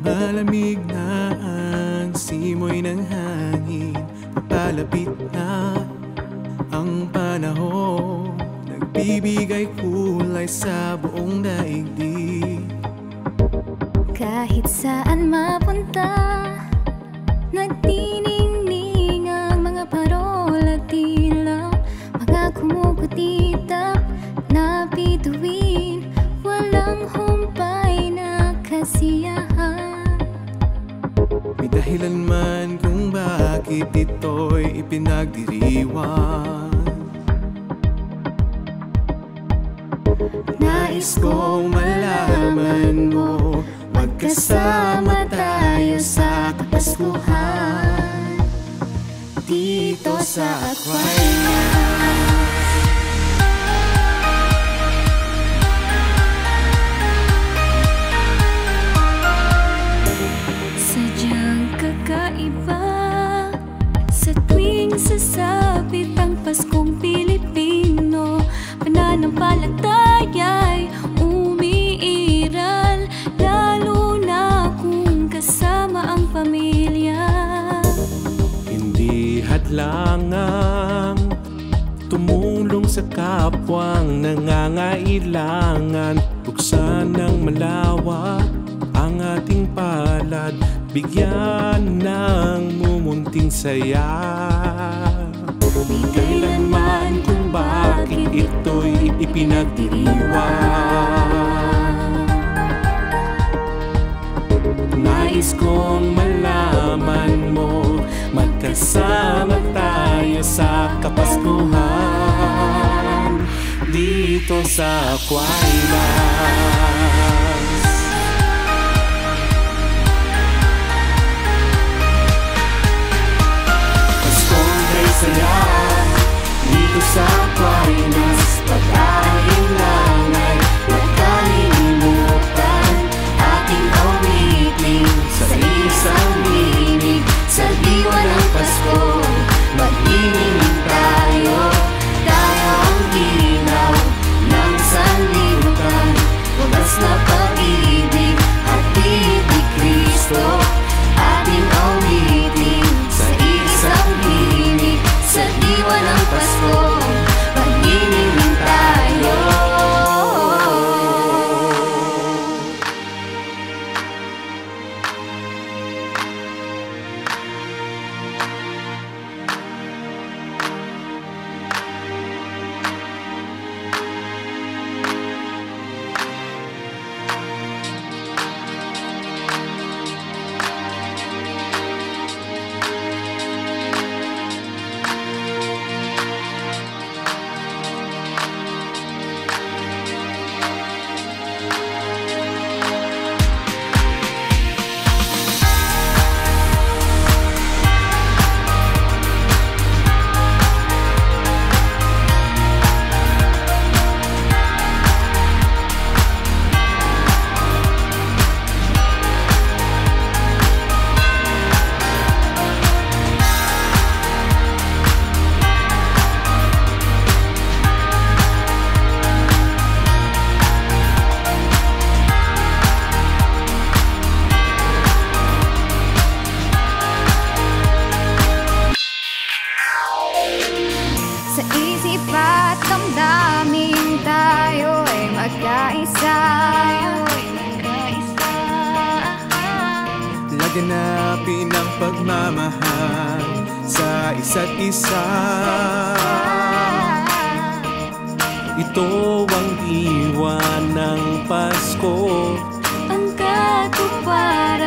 Lumalamig na ang simoy ng hangin, papalapit na ang panahon, nagbibigay kulay sa buong daigdig. Kahit saan mapunta, nagtiningning ang mga parol at tila mga kumukutitap na bituin, walang humpay na kasiyahan. May dahilan man kung bakit ito'y ipinagdiriwang. Nais kong malaman mo, magkasama tayo sa Kapaskuhan dito sa Aquinas. Sadyang kakaiba sa tuwing sasapit ang Paskong Pilipino, pananampalataya'y umiiral, lalo na kung kasama ang pamilya. Hindi hadlangang tumulong sa kapwang nangangailangan, buksan ng malawak ang ating palad, bigyan ng mumunting saya. May dahilan man Kung bakit ito'y ipinagdiriwang. Nais kong malaman mo, magkasama tayo sa Kapaskuhan dito sa Aquinas. Saya dito sa Aquinas, pag-aalinlangan, nakalimutan, ating awitin sa isang linig, sa diwa ng Pasko, mag-inig tayo, tayo ang ginaw ng sanlibutan, wagas na pag-ibig, hatid ni Kristo, ating awitin sa isang linig, sa diwa ng Pasko, mag-inig tayo. Sa isip at damdamin tayo ay magkaisa. Laganapin ang pagmamahal sa isa't isa. Ito ang diwa ng Pasko, Ang katuparan